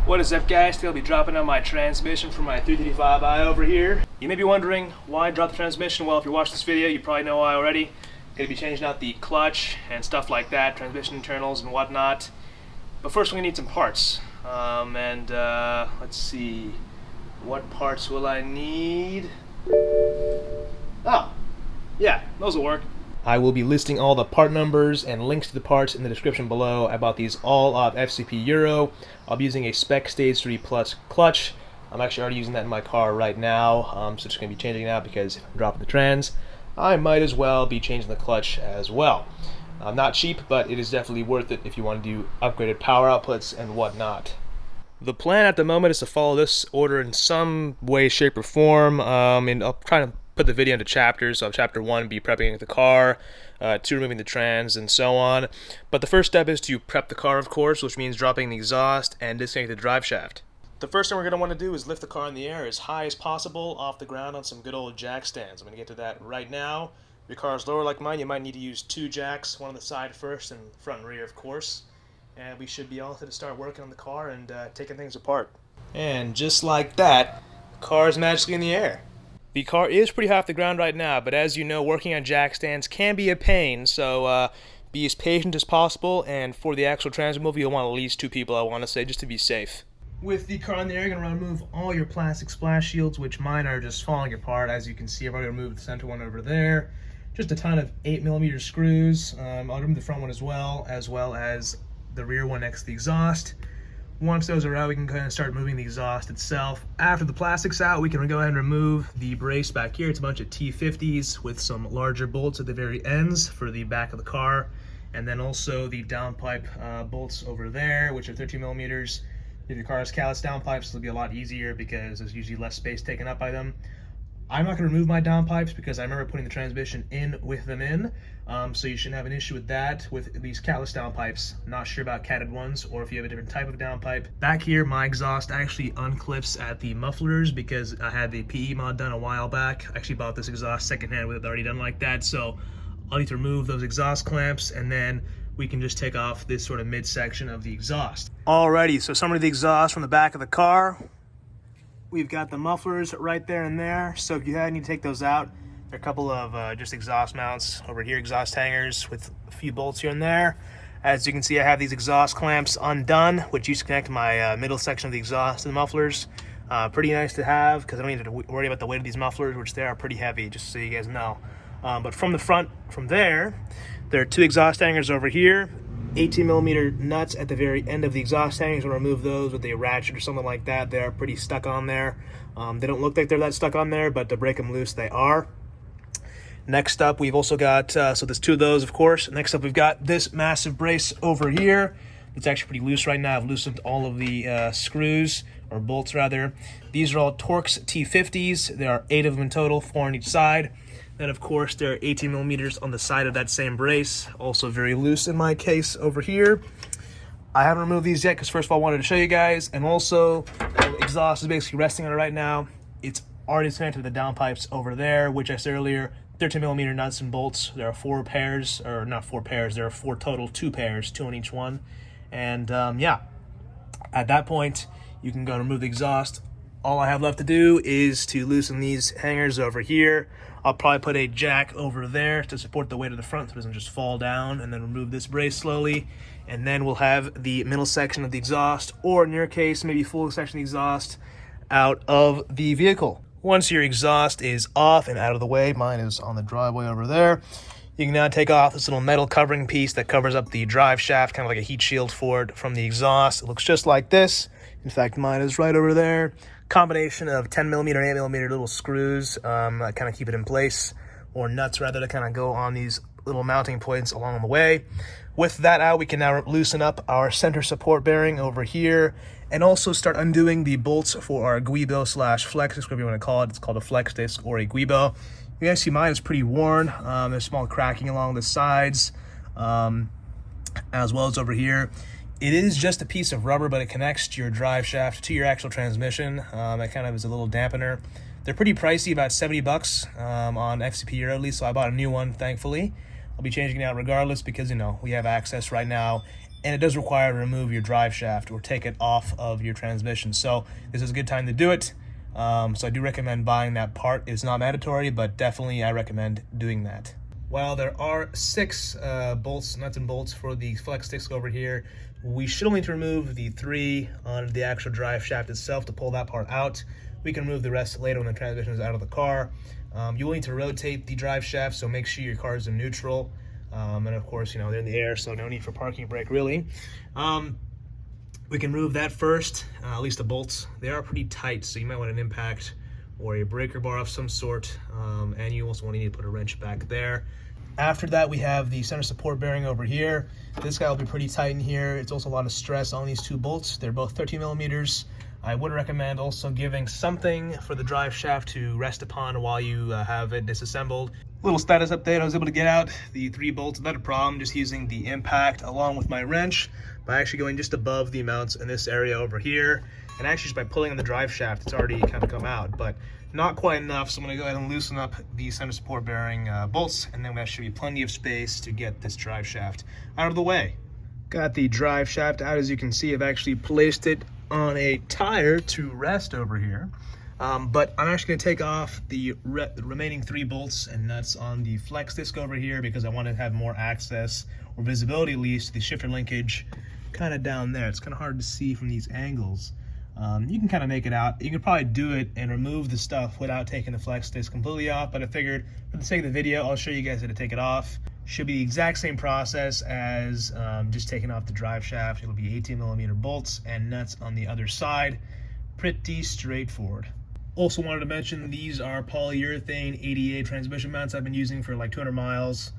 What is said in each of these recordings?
What is up, guys? Today I'll be dropping on my transmission from my 335i over here. You may be wondering why drop the transmission. Well, if you watch this video, you probably know why already. Going to be changing out the clutch and stuff like that, transmission internals and whatnot. But first, we're going to need some parts. Let's see, what parts will I need? Oh, yeah, those will work. I will be listing all the part numbers and links to the parts in the description below. I bought these all off FCP Euro. I'll be using a Spec Stage 3 Plus clutch. I'm actually already using that in my car right now, so just going to be changing it out because if I'm dropping the trans, I might as well be changing the clutch as well. Not cheap, but it is definitely worth it if you want to do upgraded power outputs and whatnot. The plan at the moment is to follow this order in some way, shape, or form, and I'll try to put the video into chapters. So chapter 1 be prepping the car, 2 removing the trans, and so on. But the first step is to prep the car, of course, which means dropping the exhaust and disconnecting the drive shaft. The first thing we're going to want to do is lift the car in the air as high as possible off the ground on some good old jack stands. I'm going to get to that right now. If your car is lower like mine, you might need to use 2 jacks, one on the side first and front and rear, of course. And we should be all set to start working on the car and taking things apart. And just like that, the car is magically in the air. The car is pretty high off the ground right now, but as you know, working on jack stands can be a pain, so be as patient as possible, and for the actual trans removal, you'll want at least 2 people, I want to say, just to be safe. With the car in the air, you're going to remove all your plastic splash shields, which mine are just falling apart. As you can see, I've already removed the center one over there. Just a ton of 8mm screws. I'll remove the front one as well as the rear one next to the exhaust. Once those are out, we can kind of start moving the exhaust itself. After the plastic's out, we can go ahead and remove the brace back here. It's a bunch of T50s with some larger bolts at the very ends for the back of the car. And then also the downpipe bolts over there, which are 13mm. If your car has callus downpipes, it'll be a lot easier because there's usually less space taken up by them. I'm not going to remove my downpipes because I remember putting the transmission in with them in, so you shouldn't have an issue with that with these callus downpipes. Not sure about catted ones or if you have a different type of downpipe. Back here, my exhaust actually unclips at the mufflers because I had the PE mod done a while back. I actually bought this exhaust secondhand with it already done like that, so I'll need to remove those exhaust clamps and then we can just take off this sort of midsection of the exhaust. Alrighty, so summary of the exhaust from the back of the car. We've got the mufflers right there and there, so if you need to take those out, there are a couple of just exhaust mounts over here, exhaust hangers with a few bolts here and there. As you can see, I have these exhaust clamps undone, which used to connect my middle section of the exhaust to the mufflers. Pretty nice to have because I don't need to worry about the weight of these mufflers, which they are pretty heavy, just so you guys know. But from the front, from there are 2 exhaust hangers over here. 18mm nuts at the very end of the exhaust hangers. I'll remove those with a ratchet or something like that. They are pretty stuck on there. They don't look like they're that stuck on there, but to break them loose, they are. Next up, we've also got, so there's 2 of those, of course. Next up, we've got this massive brace over here. It's actually pretty loose right now. I've loosened all of the screws, or bolts rather. These are all Torx T50s. There are 8 of them in total, 4 on each side. Then, of course, there are 18mm on the side of that same brace, also very loose in my case over here. I haven't removed these yet because, first of all, I wanted to show you guys, and also the exhaust is basically resting on it right now. It's already connected to the downpipes over there, which I said earlier, 13mm nuts and bolts. There are 4 pairs, or not 4 pairs, there are 4 total, 2 pairs, 2 on each one. And yeah, at that point, you can go and remove the exhaust. All I have left to do is to loosen these hangers over here. I'll probably put a jack over there to support the weight of the front so it doesn't just fall down, and then remove this brace slowly. And then we'll have the middle section of the exhaust, or in your case, maybe full section of the exhaust, out of the vehicle. Once your exhaust is off and out of the way, mine is on the driveway over there, you can now take off this little metal covering piece that covers up the drive shaft, kind of like a heat shield for it from the exhaust. It looks just like this. In fact, mine is right over there. Combination of 10mm, 8mm little screws that kind of keep it in place, or nuts rather, to kind of go on these little mounting points along the way. With that out, we can now loosen up our center support bearing over here, and also start undoing the bolts for our guibo slash flex disc, whatever you want to call it. It's called a flex disc or a guibo. You guys see mine is pretty worn. There's small cracking along the sides, as well as over here. It is just a piece of rubber, but it connects to your drive shaft to your actual transmission. That kind of is a little dampener. They're pretty pricey, about 70 bucks on FCP Euro at least, so I bought a new one, thankfully. I'll be changing it out regardless because, you know, we have access right now, and it does require to remove your drive shaft or take it off of your transmission. So this is a good time to do it. So I do recommend buying that part. It's not mandatory, but definitely I recommend doing that. While there are 6 bolts, nuts and bolts for the flex sticks over here, we should only need to remove the 3 on the actual drive shaft itself to pull that part out. We can remove the rest later when the transmission is out of the car. You will need to rotate the drive shaft, so make sure your car is in neutral. And of course, you know, they're in the air, so no need for parking brake really. We can remove that first, at least the bolts. They are pretty tight, so you might want an impact or a breaker bar of some sort, and you also need to put a wrench back there. After that, we have the center support bearing over here. This guy will be pretty tight in here. It's also a lot of stress on these 2 bolts. They're both 13 millimeters. I would recommend also giving something for the drive shaft to rest upon while you have it disassembled. Little status update, I was able to get out the 3 bolts without a problem, just using the impact along with my wrench by actually going just above the mounts in this area over here. And actually just by pulling on the drive shaft, it's already kind of come out, but not quite enough. So I'm gonna go ahead and loosen up the center support bearing bolts, and then there should be plenty of space to get this drive shaft out of the way. Got the drive shaft out. As you can see, I've actually placed it on a tire to rest over here. But I'm actually gonna take off the remaining 3 bolts and nuts on the flex disc over here because I want to have more access or visibility at least to the shifter linkage kind of down there. It's kind of hard to see from these angles. You can kind of make it out. You can probably do it and remove the stuff without taking the flex disc completely off, but I figured for the sake of the video, I'll show you guys how to take it off. Should be the exact same process as just taking off the drive shaft. It'll be 18 millimeter bolts and nuts on the other side. Pretty straightforward. Also wanted to mention these are polyurethane ADA transmission mounts I've been using for like 200 miles.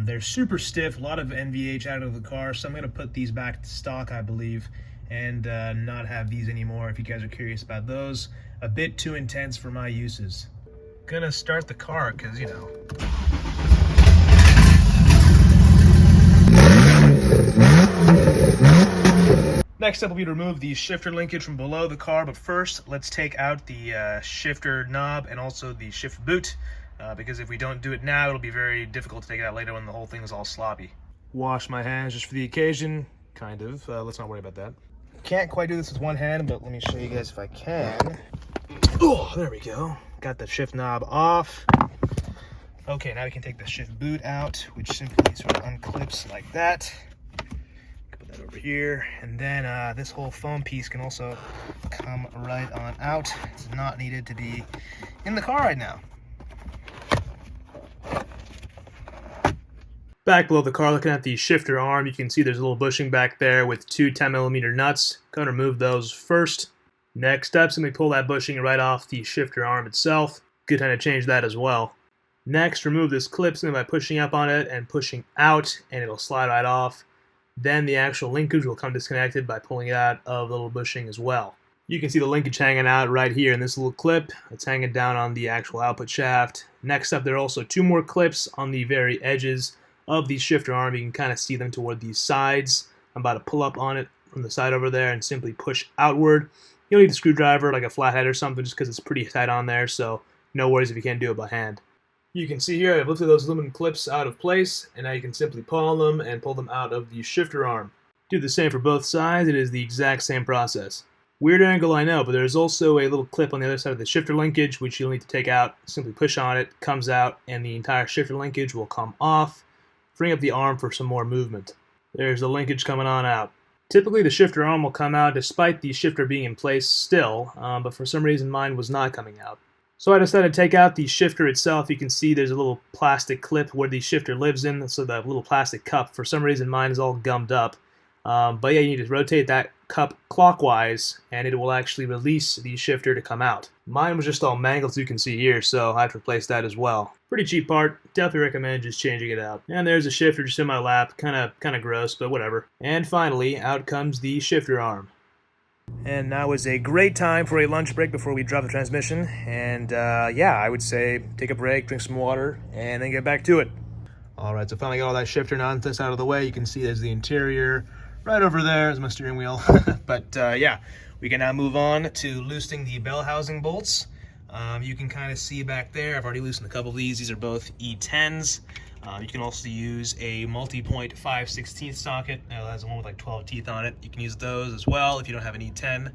They're super stiff, a lot of NVH out of the car, so I'm going to put these back to stock, I believe, and not have these anymore if you guys are curious about those. A bit too intense for my uses. Gonna start the car because, you know. Next up will be to remove the shifter linkage from below the car, but first let's take out the shifter knob and also the shift boot, because if we don't do it now, it'll be very difficult to take it out later when the whole thing is all sloppy. Wash my hands just for the occasion, kind of. Let's not worry about that. Can't quite do this with one hand, but let me show you guys if I can. Oh, there we go. Got the shift knob off. Okay, now we can take the shift boot out, which simply sort of unclips like that. Put that over here, and then this whole foam piece can also come right on out. It's not needed to be in the car right now. Back below the car, looking at the shifter arm, you can see there's a little bushing back there with 2 10 millimeter nuts. Going to remove those first. Next up, simply pull that bushing right off the shifter arm itself. Good time to change that as well. Next, remove this clip simply by pushing up on it and pushing out, and it'll slide right off. Then the actual linkage will come disconnected by pulling it out of the little bushing as well. You can see the linkage hanging out right here in this little clip. It's hanging down on the actual output shaft. Next up, there are also 2 more clips on the very edges of the shifter arm. You can kind of see them toward these sides. I'm about to pull up on it from the side over there and simply push outward. You'll need a screwdriver, like a flathead or something, just because it's pretty tight on there, so no worries if you can't do it by hand. You can see here I've lifted those aluminum clips out of place, and now you can simply pull on them and pull them out of the shifter arm. Do the same for both sides. It is the exact same process. Weird angle, I know, but there's also a little clip on the other side of the shifter linkage, which you'll need to take out. Simply push on it, comes out, and the entire shifter linkage will come off, freeing up the arm for some more movement. There's the linkage coming on out. Typically the shifter arm will come out despite the shifter being in place still, but for some reason mine was not coming out. So I decided to take out the shifter itself. You can see there's a little plastic clip where the shifter lives in, so that little plastic cup. For some reason mine is all gummed up. But yeah, you need to rotate that cup clockwise, and it will actually release the shifter to come out. Mine was just all mangled, as you can see here, so I have to replace that as well. Pretty cheap part. Definitely recommend just changing it out. And there's a shifter just in my lap. Kind of gross, but whatever. And finally, out comes the shifter arm. And now is a great time for a lunch break before we drop the transmission. And yeah, I would say take a break, drink some water, and then get back to it. Alright, so finally got all that shifter nonsense out of the way. You can see there's the interior. Right over there is my steering wheel. But yeah, we can now move on to loosening the bell housing bolts. You can kind of see back there, I've already loosened a couple of these. These are both E10s. You can also use a multi-point 5/16 socket. It has one with like 12 teeth on it. You can use those as well if you don't have an E10.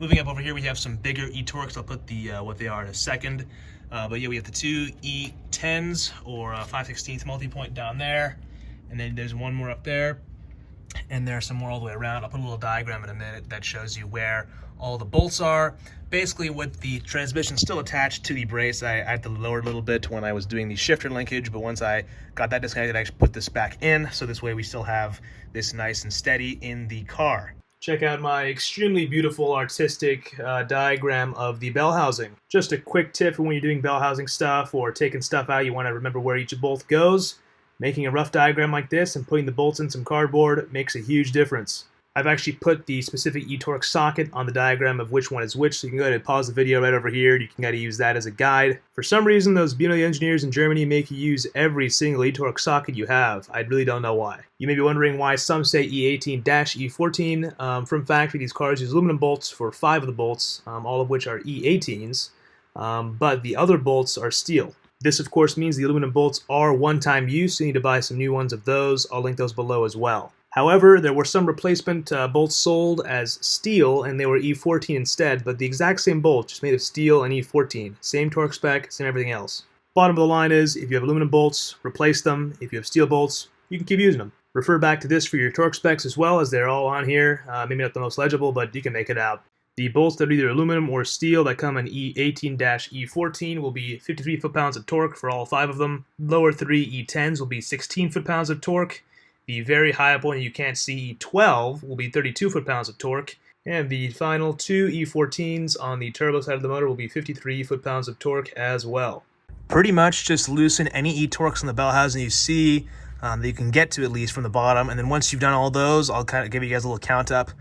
Moving up over here, we have some bigger E-Torques. I'll put the what they are in a second. But yeah, we have the two E10s or 5/16 multi-point down there. And then there's one more up there. And there's some more all the way around. I'll put a little diagram in a minute that shows you where all the bolts are. Basically, with the transmission still attached to the brace, I had to lower it a little bit when I was doing the shifter linkage, but once I got that disconnected, I actually put this back in, so this way we still have this nice and steady in the car. Check out my extremely beautiful artistic diagram of the bell housing. Just a quick tip for when you're doing bell housing stuff or taking stuff out, you want to remember where each bolt goes. Making a rough diagram like this and putting the bolts in some cardboard makes a huge difference. I've actually put the specific E-Torque socket on the diagram of which one is which, so you can go ahead and pause the video right over here. You can kind of use that as a guide. For some reason, those BMW engineers in Germany make you use every single E-Torque socket you have. I really don't know why. You may be wondering why some say E18-E14. From factory, these cars use aluminum bolts for 5 of the bolts, all of which are E18s, but the other bolts are steel. This, of course, means the aluminum bolts are one-time use, so you need to buy some new ones of those. I'll link those below as well. However, there were some replacement bolts sold as steel, and they were E14 instead, but the exact same bolt, just made of steel and E14. Same torque spec, same everything else. Bottom of the line is, if you have aluminum bolts, replace them. If you have steel bolts, you can keep using them. Refer back to this for your torque specs as well, as they're all on here. Maybe not the most legible, but you can make it out. The bolts that are either aluminum or steel that come in E18-E14 will be 53 foot-pounds of torque for all 5 of them. Lower 3 E10s will be 16 foot-pounds of torque. The very high up one you can't see, E12, will be 32 foot-pounds of torque. And the final 2 E14s on the turbo side of the motor will be 53 foot-pounds of torque as well. Pretty much just loosen any E-Torques on the bell housing you see that you can get to, at least from the bottom. And then once you've done all those, I'll kind of give you guys a little count up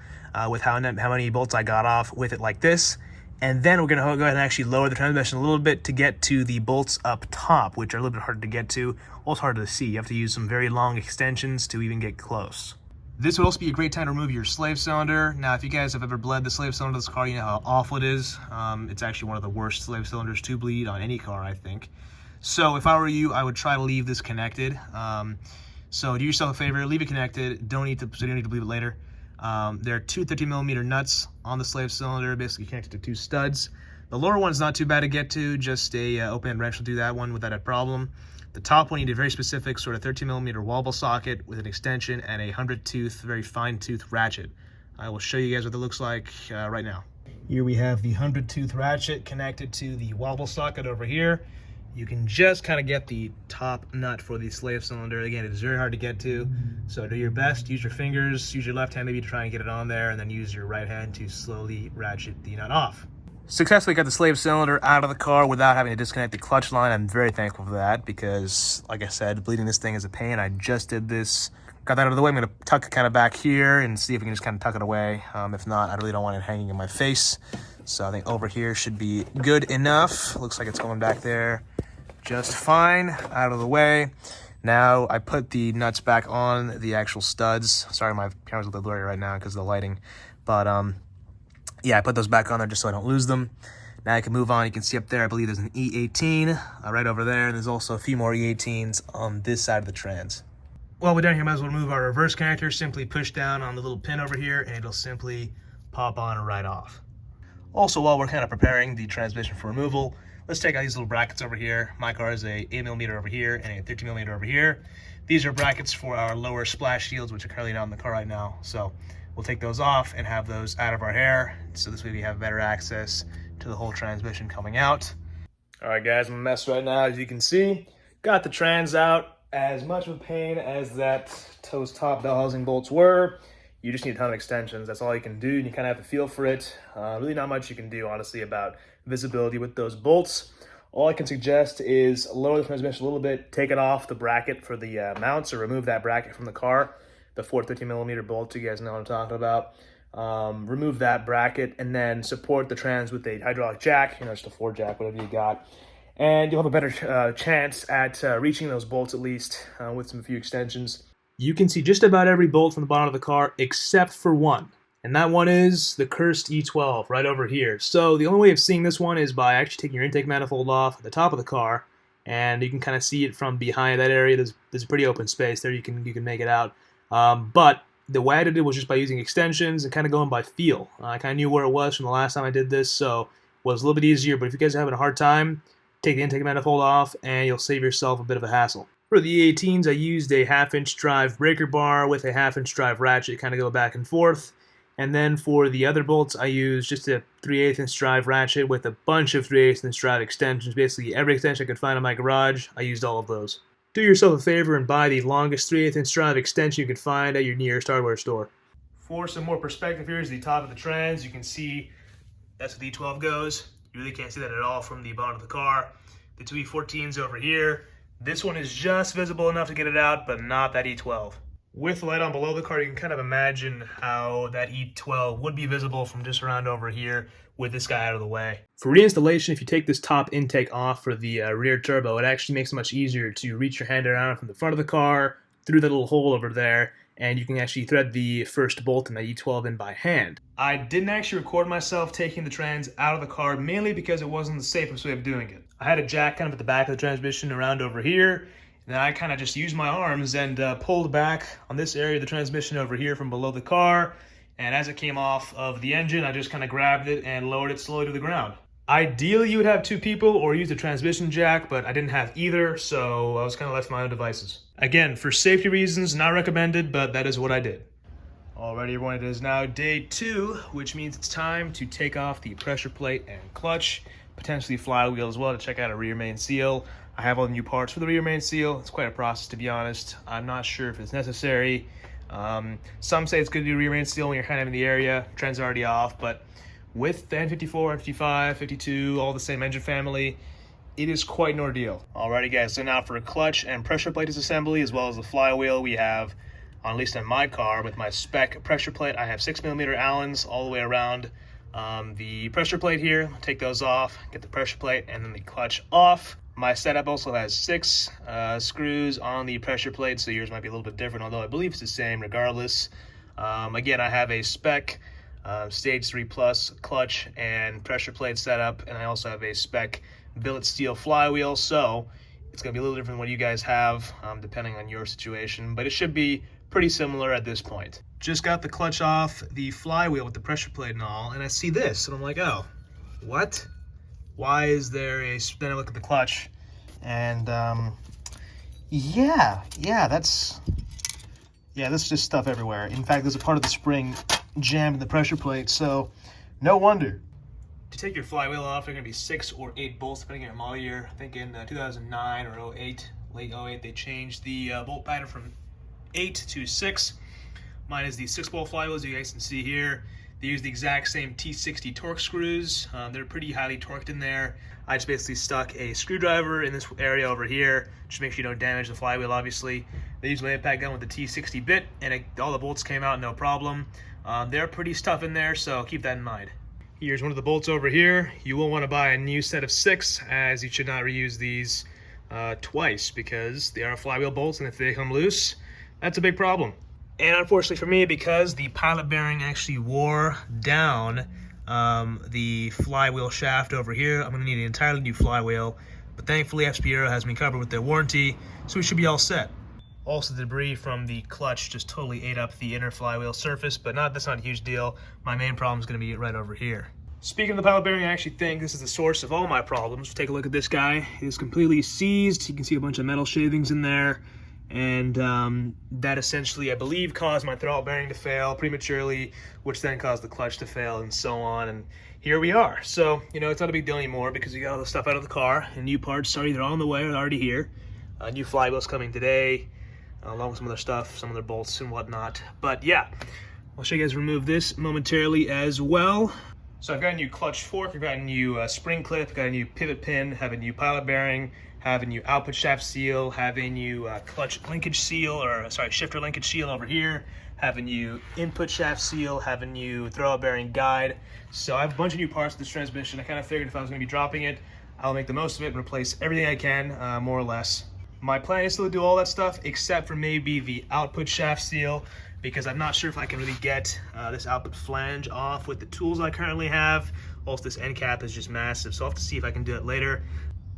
with how many bolts I got off with it like this. And then we're going to go ahead and actually lower the transmission a little bit to get to the bolts up top, which are a little bit harder to get to, also harder to see. You have to use some very long extensions to even get close. This would also be a great time to remove your slave cylinder. Now, if you guys have ever bled the slave cylinder of this car, you know how awful it is. It's actually one of the worst slave cylinders to bleed on any car, I think. So if I were you, I would try to leave this connected. So do yourself a favor, leave it connected. So you don't need to bleed it later. There are 2 50mm nuts on the slave cylinder, basically connected to 2 studs. The lower one's not too bad to get to, just a open-end wrench will do that one without a problem. The top one, you need a very specific sort of 13mm wobble socket with an extension and a 100-tooth, very fine-tooth ratchet. I will show you guys what it looks like right now. Here we have the 100-tooth ratchet connected to the wobble socket over here. You can just kind of get the top nut for the slave cylinder. Again, it is very hard to get to, so do your best. Use your fingers, use your left hand maybe to try and get it on there, and then use your right hand to slowly ratchet the nut off. Successfully got the slave cylinder out of the car without having to disconnect the clutch line. I'm very thankful for that because, like I said, bleeding this thing is a pain. I just did this, got that out of the way. I'm going to tuck it kind of back here and see if we can just kind of tuck it away. If not, I really don't want it hanging in my face. So I think over here should be good enough. Looks like it's going back there just fine, out of the way. Now I put the nuts back on the actual studs. Sorry, my camera's a little blurry right now because of the lighting. But yeah, I put those back on there just so I don't lose them. Now I can move on. You can see up there, I believe there's an E18 right over there. And there's also a few more E18s on this side of the trans. While we're down here, might as well remove our reverse connector. Simply push down on the little pin over here and it'll simply pop on right off. Also, while we're kind of preparing the transmission for removal, let's take out these little brackets over here. My car is a 8mm over here and a 13mm over here. These are brackets for our lower splash shields, which are currently not in the car right now. So we'll take those off and have those out of our hair. So this way we have better access to the whole transmission coming out. All right, guys, I'm a mess right now, as you can see. Got the trans out. As much of a pain as those top bell housing bolts were, you just need a ton of extensions. That's all you can do. You kind of have to feel for it. Really not much you can do, honestly, about visibility with those bolts. All I can suggest is lower the transmission a little bit, take it off the bracket for the mounts, or remove that bracket from the car. The 413mm bolts, you guys know what I'm talking about. Remove that bracket and then support the trans with a hydraulic jack, just a 4-jack, whatever you got. And you'll have a better chance at reaching those bolts, at least with some few extensions. You can see just about every bolt from the bottom of the car except for one. And that one is the cursed E12 right over here. So the only way of seeing this one is by actually taking your intake manifold off at the top of the car and you can kind of see it from behind that area. There's a pretty open space there. You can make it out. But the way I did it was just by using extensions and kind of going by feel. I kind of knew where it was from the last time I did this, so it was a little bit easier. But if you guys are having a hard time, take the intake manifold off, and you'll save yourself a bit of a hassle. For the E18s, I used a 1/2-inch drive breaker bar with a 1/2-inch drive ratchet, kind of go back and forth. And then for the other bolts, I used just a 3/8-inch drive ratchet with a bunch of 3/8-inch drive extensions. Basically, every extension I could find in my garage, I used all of those. Do yourself a favor and buy the longest 3/8-inch drive extension you could find at your nearest hardware store. For some more perspective, here's the top of the trans. You can see that's where the E12 goes. You really can't see that at all from the bottom of the car. The two E14s over here. This one is just visible enough to get it out, but not that E12. With the light on below the car, you can kind of imagine how that E12 would be visible from just around over here with this guy out of the way. For reinstallation, if you take this top intake off for the rear turbo, it actually makes it much easier to reach your hand around from the front of the car through that little hole over there, and you can actually thread the first bolt in the E12 in by hand. I didn't actually record myself taking the trans out of the car, mainly because it wasn't the safest way of doing it. I had a jack kind of at the back of the transmission around over here, and then I kind of just used my arms and pulled back on this area of the transmission over here from below the car, and as it came off of the engine, I just kind of grabbed it and lowered it slowly to the ground. Ideally, you would have two people or use a transmission jack, but I didn't have either, so I was kind of left to my own devices. Again, for safety reasons, not recommended, but that is what I did. Alrighty, everyone, it is now day 2, which means it's time to take off the pressure plate and clutch, potentially flywheel as well, to check out a rear main seal. I have all the new parts for the rear main seal. It's quite a process, to be honest. I'm not sure if it's necessary. Some say it's good to do rear main seal when you're kind of in the area. Trend's already off, but with the N54, N55, 52, all the same engine family, it is quite an ordeal. Alrighty guys, so now for a clutch and pressure plate disassembly, as well as the flywheel, we have, at least on my car, with my Spec pressure plate, I have 6mm Allens all the way around the pressure plate here. Take those off, get the pressure plate, and then the clutch off. My setup also has 6 screws on the pressure plate, so yours might be a little bit different, although I believe it's the same regardless. Again, I have a Spec Stage 3 Plus clutch and pressure plate setup, and I also have a Spec billet steel flywheel, so it's going to be a little different than what you guys have, depending on your situation, but it should be pretty similar at this point. Just got the clutch off the flywheel with the pressure plate and all, and I see this, and I'm like, oh, what? Why is there a, then I look at the clutch, and yeah, that's just stuff everywhere. In fact, there's a part of the spring jammed in the pressure plate, so no wonder. To take your flywheel off, there are going to be 6 or 8 bolts, depending on your model year. I think in 2009 or 08, late 08, they changed the bolt pattern from 8 to 6. Mine is the 6-bolt flywheel, as you guys can see here. They use the exact same T60 torque screws. They're pretty highly torqued in there. I just basically stuck a screwdriver in this area over here, just make sure you don't damage the flywheel, obviously. They use my impact gun with the T60 bit, and all the bolts came out no problem. They're pretty tough in there, so keep that in mind. Here's one of the bolts over here. You will want to buy a new set of 6, as you should not reuse these twice, because they are flywheel bolts, and if they come loose, that's a big problem. And unfortunately for me, because the pilot bearing actually wore down the flywheel shaft over here, I'm going to need an entirely new flywheel. But thankfully, FSP has me covered with their warranty, so we should be all set. Also, the debris from the clutch just totally ate up the inner flywheel surface, but that's not a huge deal. My main problem is going to be right over here. Speaking of the pilot bearing, I actually think this is the source of all my problems. Take a look at this guy. It is completely seized. You can see a bunch of metal shavings in there. And that essentially, I believe, caused my throttle bearing to fail prematurely, which then caused the clutch to fail, and so on. And here we are. So, it's not a big deal anymore because we got all the stuff out of the car, and new parts are either on the way or already here. New flywheel's coming today, along with some other stuff, some other bolts and whatnot. But yeah, I'll show you guys remove this momentarily as well. So I've got a new clutch fork, I've got a new spring clip, got a new pivot pin, have a new pilot bearing, have a new output shaft seal, have a new clutch linkage seal, or sorry, shifter linkage seal over here, have a new input shaft seal, have a new throwout bearing guide. So I have a bunch of new parts of this transmission. I kind of figured if I was going to be dropping it, I'll make the most of it and replace everything I can, more or less. My plan is still to do all that stuff, except for maybe the output shaft seal, because I'm not sure if I can really get this output flange off with the tools I currently have. Also, this end cap is just massive, so I'll have to see if I can do it later.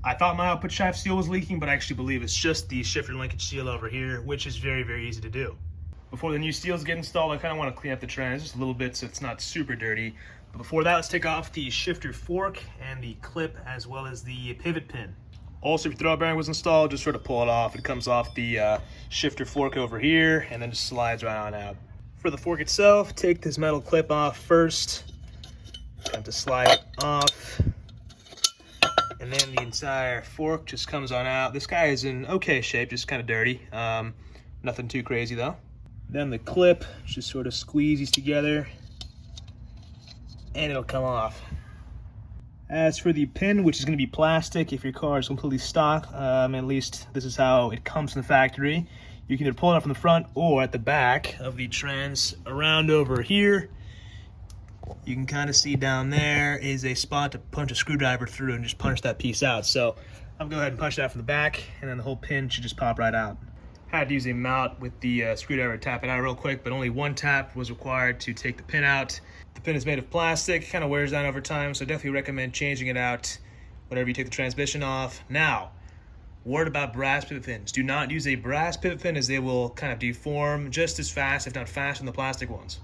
I thought my output shaft seal was leaking, but I actually believe it's just the shifter linkage seal over here, which is very, very easy to do. Before the new seals get installed, I kind of want to clean up the trans just a little bit so it's not super dirty. But before that, let's take off the shifter fork and the clip as well as the pivot pin. Also, if your throwout bearing was installed, just sort of pull it off. It comes off the shifter fork over here and then just slides right on out. For the fork itself, take this metal clip off first. Have to slide it off. And then the entire fork just comes on out. This guy is in okay shape, just kind of dirty. Nothing too crazy though. Then the clip just sort of squeezes together and it'll come off. As for the pin, which is going to be plastic if your car is completely stock, at least this is how it comes from the factory. You can either pull it up from the front or at the back of the trans around over here. You can kind of see down there is a spot to punch a screwdriver through and just punch that piece out. So I'm going to go ahead and punch that from the back, and then the whole pin should just pop right out. Had to use a mallet with the screwdriver to tap it out real quick, but only one tap was required to take the pin out. The pin is made of plastic, kind of wears down over time, so definitely recommend changing it out whenever you take the transmission off. Now, word about brass pivot pins. Do not use a brass pivot pin as they will kind of deform just as fast, if not faster, than the plastic ones.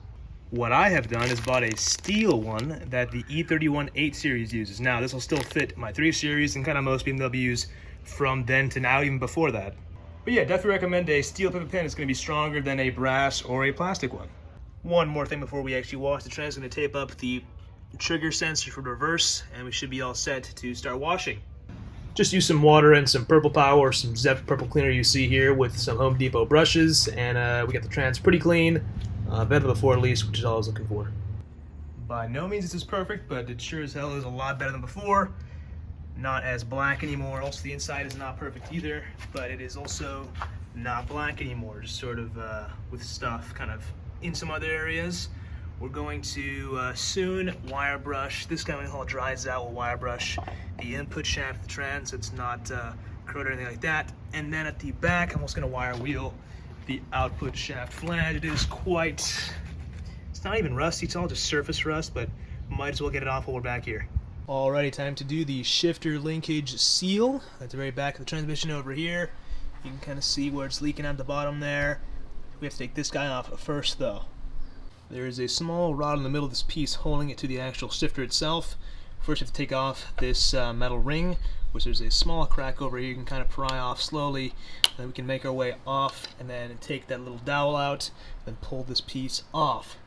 What I have done is bought a steel one that the E31 8 series uses. Now, this will still fit my 3 series and kind of most BMWs from then to now, even before that. But yeah, definitely recommend a steel pivot pin. It's going to be stronger than a brass or a plastic one. One more thing before we actually wash the trans, I'm going to tape up the trigger sensor for the reverse, and we should be all set to start washing. Just use some water and some purple power or some Zep purple cleaner you see here with some Home Depot brushes, and we got the trans pretty clean. Better than before at least, which is all I was looking for. By no means this is perfect, but it sure as hell is a lot better than before. Not as black anymore. Also, the inside is not perfect either, but it is also not black anymore. Just sort of with stuff kind of in some other areas. We're going to soon wire brush. This guy, when it all dries out, we'll wire brush the input shaft of the trans so it's not corroded or anything like that. And then at the back, I'm also going to wire wheel the output shaft flange. It is quite, it's not even rusty, it's all just surface rust, but might as well get it off while we're back here. Alrighty, time to do the shifter linkage seal at the very back of the transmission over here. You can kind of see where it's leaking out the bottom there. We have to take this guy off first though. There is a small rod in the middle of this piece holding it to the actual shifter itself. First you have to take off this metal ring, which there's a small crack over here. You can kind of pry off slowly, then we can make our way off and then take that little dowel out, then pull this piece off.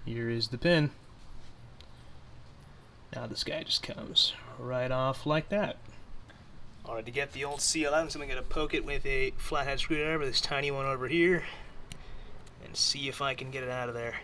Here is the pin. Now this guy just comes right off like that. Alright, to get the old seal out, I'm going to poke it with a flathead screwdriver, this tiny one over here, and see if I can get it out of there.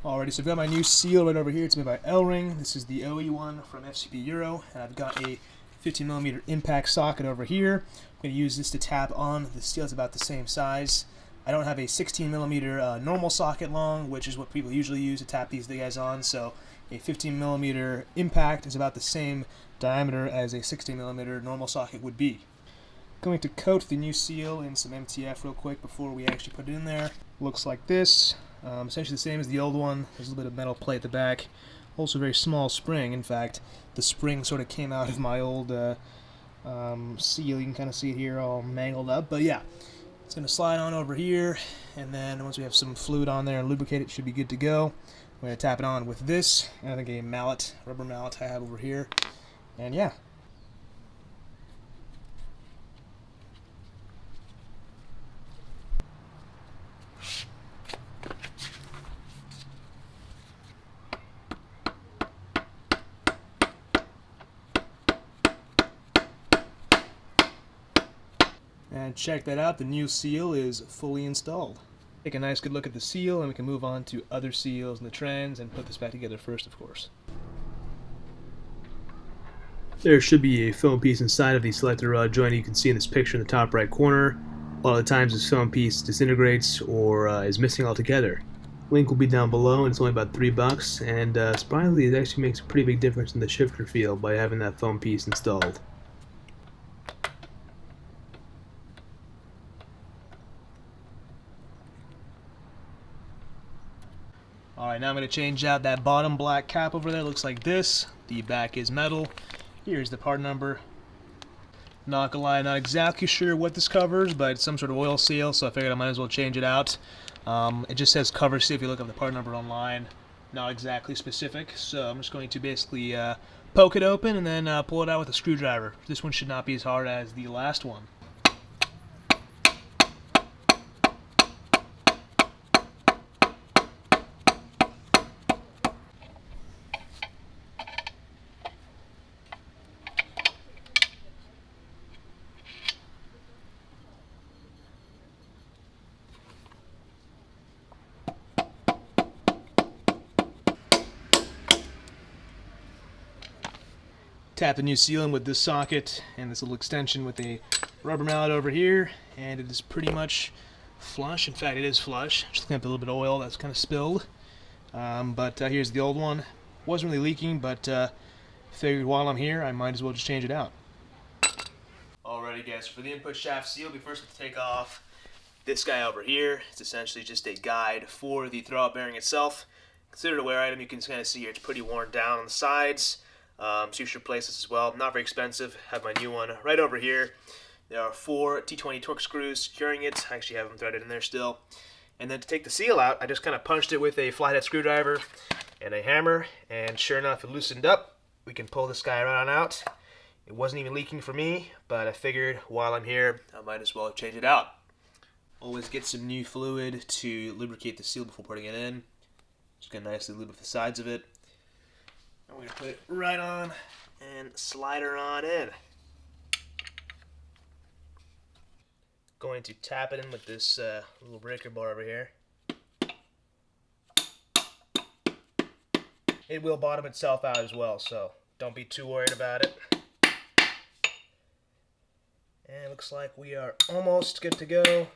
Alrighty, so I've got my new seal right over here. It's made by L-Ring. This is the OE one from FCP Euro, and I've got a 15mm impact socket over here. I'm going to use this to tap on. The seal is about the same size. I don't have a 16mm normal socket long, which is what people usually use to tap these guys on, so a 15mm impact is about the same diameter as a 16mm normal socket would be. Going to coat the new seal in some MTF real quick before we actually put it in there. Looks like this. Essentially the same as the old one. There's a little bit of metal plate at the back. Also a very small spring. In fact, the spring sort of came out of my old seal. You can kind of see it here all mangled up. But yeah, it's going to slide on over here. And then once we have some fluid on there and lubricate it, should be good to go. I'm going to tap it on with this. And I think a mallet, rubber mallet I have over here. And yeah. And check that out, the new seal is fully installed. Take a nice good look at the seal and we can move on to other seals and the trans and put this back together first, of course. There should be a film piece inside of the selector rod joint you can see in this picture in the top right corner. A lot of the times this film piece disintegrates or is missing altogether. Link will be down below, and it's only about $3. And surprisingly, it actually makes a pretty big difference in the shifter feel by having that foam piece installed. Alright, now I'm going to change out that bottom black cap over there. Looks like this. The back is metal. Here's the part number. Not gonna lie, not exactly sure what this covers, but it's some sort of oil seal, so I figured I might as well change it out. It just says cover seal if you look up the part number online. Not exactly specific, so I'm just going to basically poke it open and then pull it out with a screwdriver. This one should not be as hard as the last one. Tap the new sealant with this socket and this little extension with a rubber mallet over here, and it is pretty much flush. In fact, it is flush. Just clean up a little bit of oil that's kind of spilled. But here's the old one. Wasn't really leaking, but figured while I'm here, I might as well just change it out. Alrighty guys, for the input shaft seal, we first have to take off this guy over here. It's essentially just a guide for the throwout bearing itself. Considered a wear item. You can kind of see here it's pretty worn down on the sides. So you should replace this as well. Not very expensive. Have my new one right over here. There are 4 T20 Torx screws securing it. I actually have them threaded in there still. And then to take the seal out, I just kind of punched it with a flathead screwdriver and a hammer, and sure enough, it loosened up. We can pull this guy right on out. It wasn't even leaking for me, but I figured while I'm here, I might as well change it out. Always get some new fluid to lubricate the seal before putting it in. Just gonna nicely lube up the sides of it. I'm going to put it right on and slide her on in. Going to tap it in with this little breaker bar over here. It will bottom itself out as well, so don't be too worried about it. And it looks like we are almost good to go.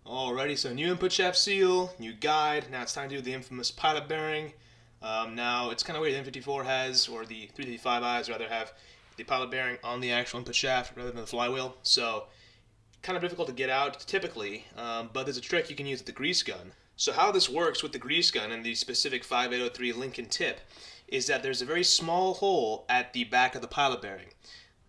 Alrighty, so new input shaft seal, new guide. Now it's time to do the infamous pilot bearing. Now it's kind of weird. The M54 has, or the 335i's rather, have the pilot bearing on the actual input shaft rather than the flywheel. So kind of difficult to get out typically, but there's a trick you can use with the grease gun. So how this works with the grease gun and the specific 5803 Lincoln tip is that there's a very small hole at the back of the pilot bearing.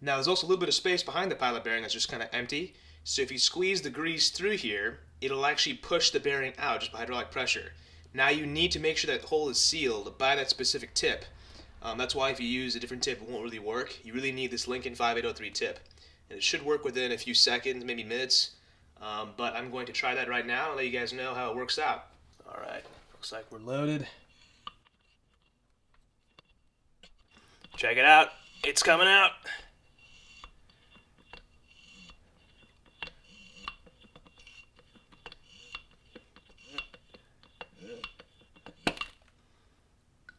Now there's also a little bit of space behind the pilot bearing that's just kind of empty. So if you squeeze the grease through here, it'll actually push the bearing out just by hydraulic pressure. Now you need to make sure that hole is sealed by that specific tip. That's why if you use a different tip, it won't really work. You really need this Lincoln 5803 tip. And it should work within a few seconds, maybe minutes. But I'm going to try that right now and let you guys know how it works out. Alright, looks like we're loaded. Check it out. It's coming out.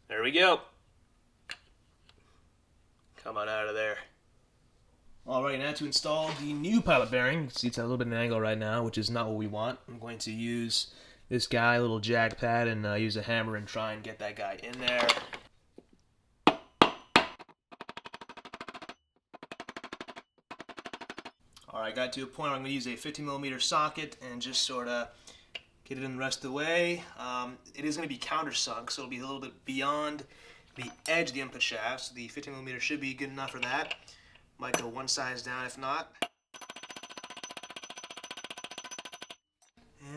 There we go. Come on out of there. Alright, now to install the new pilot bearing. You can see it's at a little bit of an angle right now, which is not what we want. I'm going to use this guy, a little jag pad, and use a hammer and try and get that guy in there. Alright, got to a point where I'm going to use a 50mm socket and just sort of get it in the rest of the way. It is going to be countersunk, so it'll be a little bit beyond the edge of the input shaft. So the 50mm should be good enough for that. Might go one size down if not.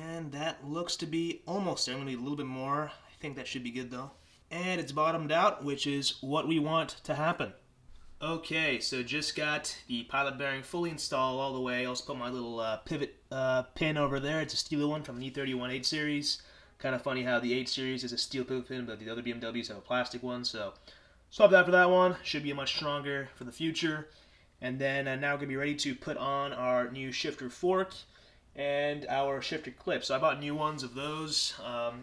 And that looks to be almost there. I'm going to need a little bit more. I think that should be good though. And it's bottomed out, which is what we want to happen. Okay, so just got the pilot bearing fully installed all the way. Also put my little pivot pin over there. It's a steel one from the E31 8 series. Kind of funny how the 8 series is a steel pivot pin, but the other BMWs have a plastic one. So swap that for that one. Should be much stronger for the future. And then now we're going to be ready to put on our new shifter fork and our shifter clip. So I bought new ones of those.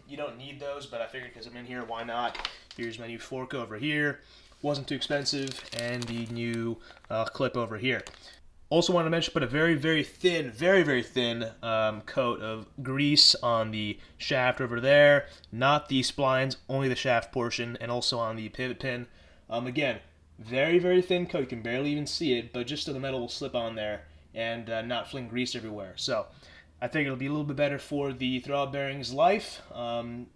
You don't need those, but I figured because I'm in here, why not? Here's my new fork over here. Wasn't too expensive, and the new clip over here. Also want to mention, put a very thin, very thin coat of grease on the shaft over there, not the splines, only the shaft portion, and also on the pivot pin. Again, very thin coat, you can barely even see it, but just so the metal will slip on there and not fling grease everywhere. So I think it'll be a little bit better for the throwout bearing's life.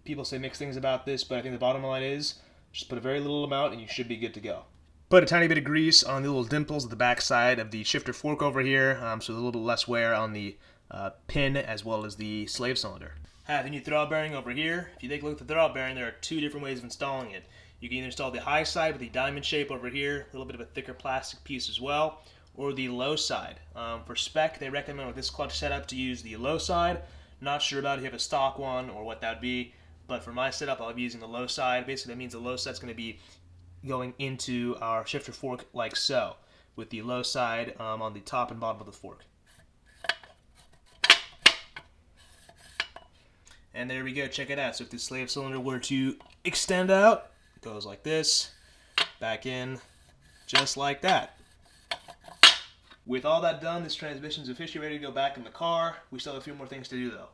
People say mixed things about this, but I think the bottom line is just put a very little amount and you should be good to go. Put a tiny bit of grease on the little dimples at the back side of the shifter fork over here, so there's a little bit less wear on the pin as well as the slave cylinder. Have the new throwout bearing over here. If you take a look at the throwout bearing, there are two different ways of installing it. You can either install the high side with the diamond shape over here, a little bit of a thicker plastic piece as well, or the low side. For Spec, they recommend with this clutch setup to use the low side. Not sure about if you have a stock one or what that would be, but for my setup, I'll be using the low side. Basically, that means the low side's going to be going into our shifter fork like so, with the low side on the top and bottom of the fork. And there we go, check it out. So if the slave cylinder were to extend out, it goes like this, back in, just like that. With all that done, this transmission is officially ready to go back in the car. We still have a few more things to do though.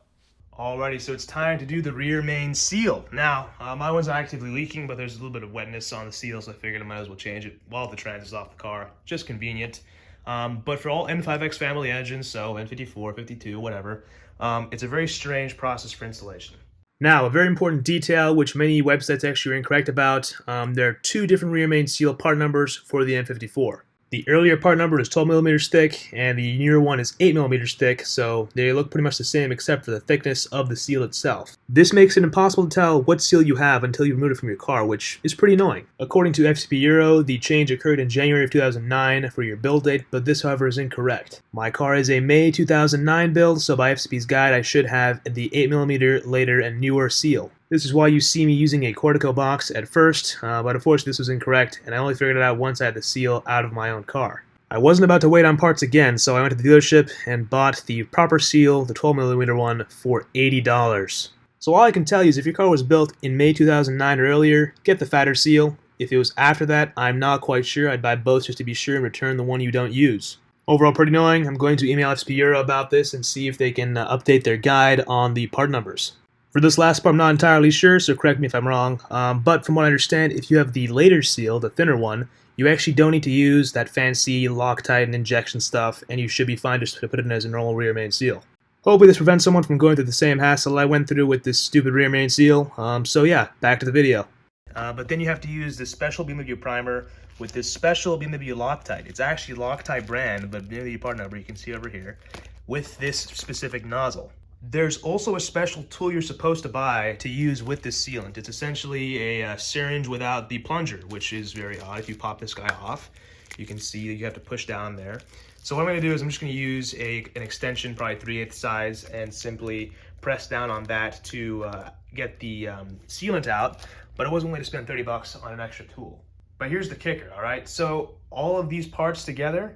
Alrighty, so it's time to do the rear main seal. Now, my one's actively leaking, but there's a little bit of wetness on the seal, so I figured I might as well change it while the trans is off the car. Just convenient. But for all N5X family engines, so N54, 52, whatever, it's a very strange process for installation. Now, a very important detail, which many websites actually are incorrect about, there are two different rear main seal part numbers for the N54. The earlier part number is 12 millimeters thick, and the newer one is 8 millimeters thick, so they look pretty much the same except for the thickness of the seal itself. This makes it impossible to tell what seal you have until you remove it from your car, which is pretty annoying. According to FCP Euro, the change occurred in January of 2009 for your build date, but this, however, is incorrect. My car is a May 2009 build, so by FCP's guide, I should have the 8 millimeter later and newer seal. This is why you see me using a Cortico box at first, but unfortunately this was incorrect, and I only figured it out once I had the seal out of my own car. I wasn't about to wait on parts again, so I went to the dealership and bought the proper seal, the 12mm one, for $80. So all I can tell you is if your car was built in May 2009 or earlier, get the fatter seal. If it was after that, I'm not quite sure. I'd buy both just to be sure and return the one you don't use. Overall, pretty annoying. I'm going to email FCP Euro about this and see if they can update their guide on the part numbers. For this last part, I'm not entirely sure, so correct me if I'm wrong, but from what I understand, if you have the later seal, the thinner one, you actually don't need to use that fancy Loctite and injection stuff, and you should be fine just to put it in as a normal rear main seal. Hopefully this prevents someone from going through the same hassle I went through with this stupid rear main seal, so yeah, back to the video. But then you have to use this special BMW primer with this special BMW Loctite. It's actually Loctite brand, but BMW part number you can see over here, with this specific nozzle. There's also a special tool you're supposed to buy to use with this sealant. It's essentially a syringe without the plunger, which is very odd. If you pop this guy off, you can see that you have to push down there. So what I'm going to do is I'm just going to use an extension, probably 3/8 size, and simply press down on that to get the sealant out. But it wasn't willing to spend $30 on an extra tool. But here's the kicker, all right? So all of these parts together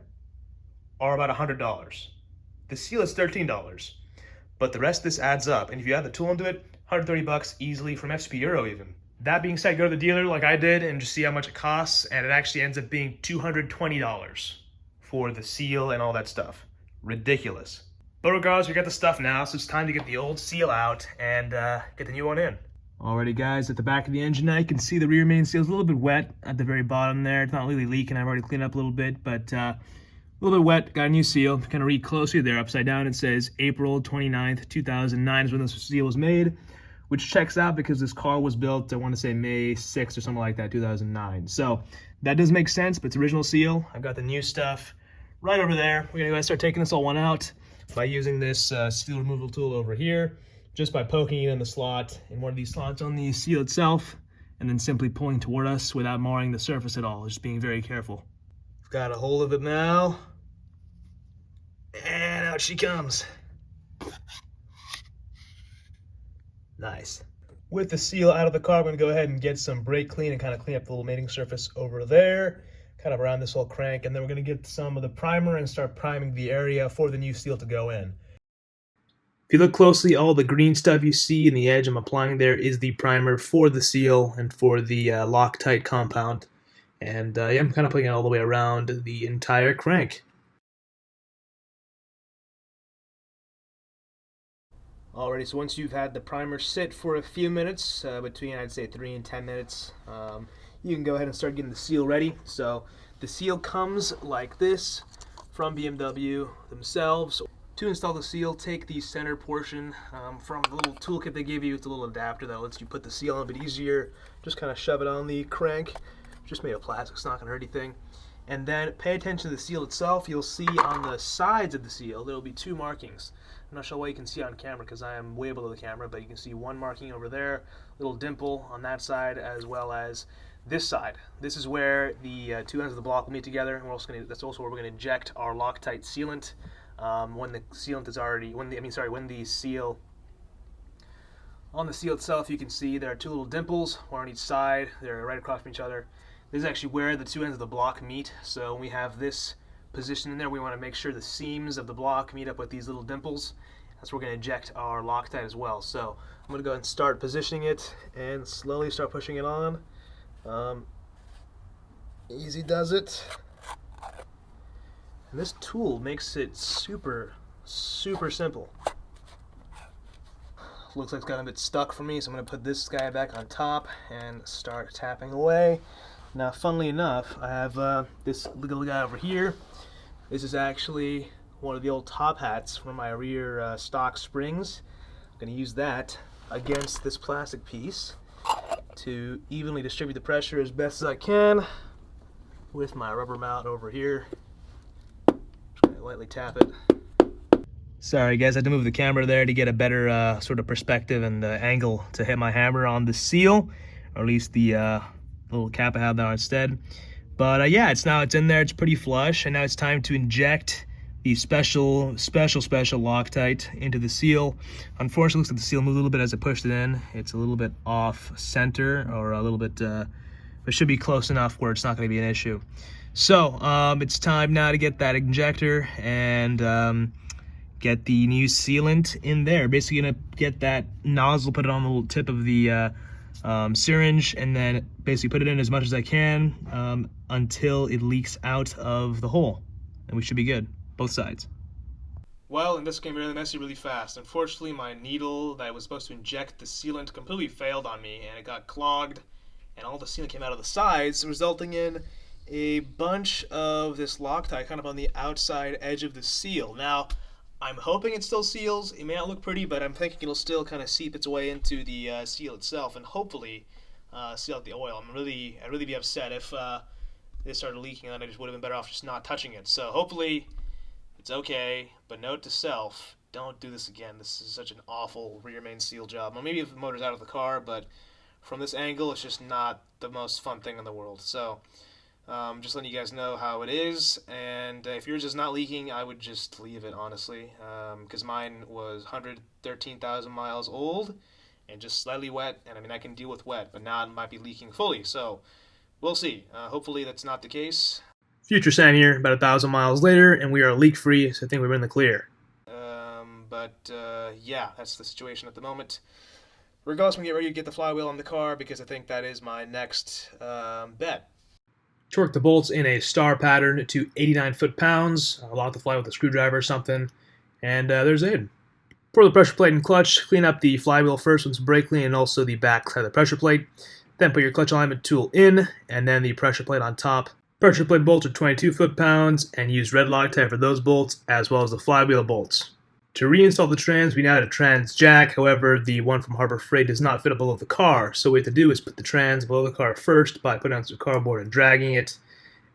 are about $100. The seal is $13. But the rest of this adds up, and if you add the tool into it, $130 easily from FCP Euro even. That being said, go to the dealer like I did and just see how much it costs, and it actually ends up being $220 for the seal and all that stuff. Ridiculous. But regardless, we got the stuff now, so it's time to get the old seal out and get the new one in. Alrighty guys, at the back of the engine now, you can see the rear main seal is a little bit wet at the very bottom there. It's not really leaking, I've already cleaned up a little bit, but a little bit wet, got a new seal. Kind of read closely there, upside down, it says April 29th, 2009 is when this seal was made, which checks out because this car was built, I want to say May 6th or something like that, 2009. So that does make sense, but it's original seal. I've got the new stuff right over there. We're gonna go start taking this all one out by using this seal removal tool over here, just by poking it in the slot, in one of these slots on the seal itself, and then simply pulling toward us without marring the surface at all, just being very careful. Got a hold of it now, and out she comes. Nice. With the seal out of the car, I'm going to go ahead and get some brake clean and kind of clean up the little mating surface over there, kind of around this whole crank, and then we're going to get some of the primer and start priming the area for the new seal to go in. If you look closely, all the green stuff you see in the edge I'm applying there is the primer for the seal and for the Loctite compound. And yeah, I'm kind of putting it all the way around the entire crank. Alrighty, so once you've had the primer sit for a few minutes, between I'd say 3 and 10 minutes, you can go ahead and start getting the seal ready. So the seal comes like this from BMW themselves. To install the seal, take the center portion from the little toolkit they give you. It's a little adapter that lets you put the seal on a bit easier. Just kind of shove it on the crank. Just made of plastic, it's not going to hurt anything. And then pay attention to the seal itself. You'll see on the sides of the seal there will be 2 markings. I'm not sure what you can see on camera because I am way below the camera, but you can see one marking over there, little dimple on that side, as well as this side. This is where the 2 ends of the block will meet together, and that's also where we're going to inject our Loctite sealant. When the sealant is already, when the seal on the seal itself, you can see there are 2 little dimples, one on each side. They're right across from each other. This is actually where the 2 ends of the block meet. So when we have this position in there, we want to make sure the seams of the block meet up with these little dimples. That's where we're going to inject our Loctite as well. So I'm going to go ahead and start positioning it and slowly start pushing it on. Easy does it. And this tool makes it super simple. Looks like it's got a bit stuck for me, so I'm going to put this guy back on top and start tapping away. Now, funnily enough, I have this little guy over here. This is actually one of the old top hats from my rear stock springs. I'm going to use that against this plastic piece to evenly distribute the pressure as best as I can with my rubber mount over here. Just going to lightly tap it. Sorry guys, I had to move the camera there to get a better sort of perspective and angle to hit my hammer on the seal, or at least the little cap I have there instead. But yeah, it's in there, it's pretty flush, and now it's time to inject the special Loctite into the seal. Unfortunately, it looks like the seal moved a little bit as I pushed it in. It's a little bit off center, or a little bit, but it should be close enough where it's not going to be an issue. So it's time now to get that injector and get the new sealant in there. Basically gonna get that nozzle, put it on the little tip of the syringe, and then basically put it in as much as I can until it leaks out of the hole, and we should be good, both sides. Well, and this came really messy really fast. Unfortunately, my needle that was supposed to inject the sealant completely failed on me, and it got clogged, and all the sealant came out of the sides, resulting in a bunch of this Loctite kind of on the outside edge of the seal. Now, I'm hoping it still seals. It may not look pretty, but I'm thinking it'll still kind of seep its way into the seal itself and hopefully seal out the oil. I'd really be upset if this started leaking, and I just would have been better off just not touching it. So hopefully it's okay, but note to self, don't do this again. This is such an awful rear main seal job. Well, maybe if the motor's out of the car, but from this angle, it's just not the most fun thing in the world. So just letting you guys know how it is, and if yours is not leaking, I would just leave it, honestly, because mine was 113,000 miles old and just slightly wet, and I mean, I can deal with wet, but now it might be leaking fully, so we'll see. Hopefully that's not the case. Future Sam here, about 1,000 miles later, and we are leak-free, so I think we're in the clear. Yeah, that's the situation at the moment. Regardless, I'm going to get ready to get the flywheel on the car, because I think that is my next bet. Torque the bolts in a star pattern to 89 foot-pounds. Lock the flywheel with a screwdriver or something, and there's it. For the pressure plate and clutch, clean up the flywheel first with some brake clean and also the back side of the pressure plate. Then put your clutch alignment tool in, and then the pressure plate on top. Pressure plate bolts are 22 foot-pounds, and use red Loctite for those bolts, as well as the flywheel bolts. To reinstall the trans, we now have a trans jack. However, the one from Harbor Freight does not fit up below the car. So what we have to do is put the trans below the car first by putting it onto the cardboard and dragging it,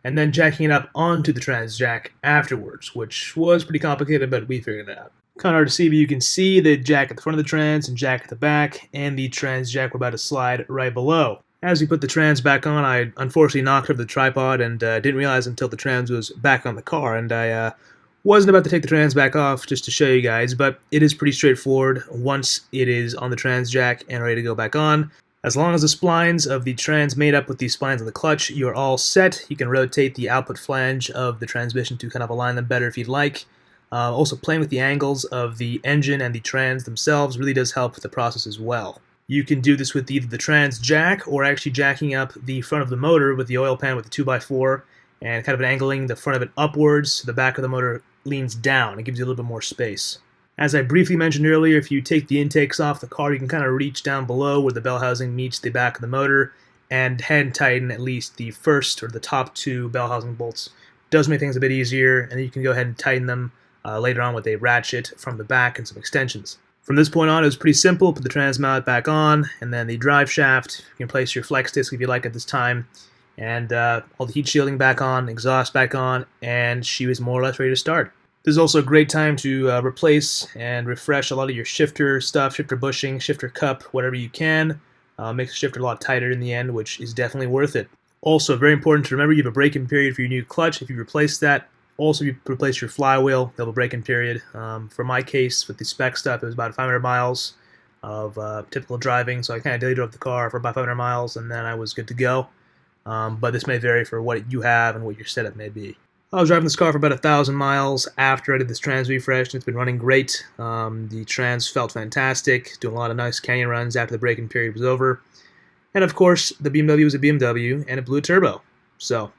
and then jacking it up onto the trans jack afterwards, which was pretty complicated, but we figured it out. Kind of hard to see, but you can see the jack at the front of the trans and jack at the back, and the trans jack we're about to slide right below. As we put the trans back on, I unfortunately knocked over the tripod and didn't realize until the trans was back on the car, and I wasn't about to take the trans back off just to show you guys, but it is pretty straightforward once it is on the trans jack and ready to go back on. As long as the splines of the trans made up with the splines of the clutch, you're all set. You can rotate the output flange of the transmission to kind of align them better if you'd like. Also, playing with the angles of the engine and the trans themselves really does help with the process as well. You can do this with either the trans jack or actually jacking up the front of the motor with the oil pan with the 2x4 and kind of angling the front of it upwards so the back of the motor leans down. It gives you a little bit more space. As I briefly mentioned earlier, if you take the intakes off the car, you can kind of reach down below where the bell housing meets the back of the motor and hand tighten at least the first or the top two bell housing bolts. Does make things a bit easier, and then you can go ahead and tighten them later on with a ratchet from the back and some extensions. From this point on, it was pretty simple. Put the trans mallet back on, and then the drive shaft. You can place your flex disc if you like at this time, and all the heat shielding back on, exhaust back on, and she was more or less ready to start. This is also a great time to replace and refresh a lot of your shifter stuff, shifter bushing, shifter cup, whatever you can. Makes the shifter a lot tighter in the end, which is definitely worth it. Also, very important to remember, you have a break-in period for your new clutch. If you replace that, also if you replace your flywheel, you'll have a break-in period. For my case, with the Spec stuff, it was about 500 miles of typical driving, so I kind of daily drove the car for about 500 miles, and then I was good to go. But this may vary for what you have and what your setup may be. I was driving this car for about 1,000 miles after I did this trans refresh, and it's been running great. The trans felt fantastic, doing a lot of nice canyon runs after the break-in period was over. And of course, the BMW was a BMW, and it blew a turbo. So,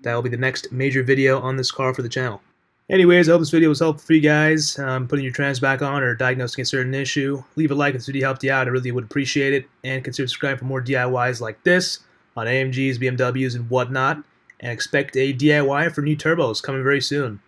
that will be the next major video on this car for the channel. Anyways, I hope this video was helpful for you guys, putting your trans back on or diagnosing a certain issue. Leave a like if this video helped you out, I really would appreciate it. And consider subscribing for more DIYs like this on AMGs, BMWs, and whatnot. And expect a DIY for new turbos coming very soon.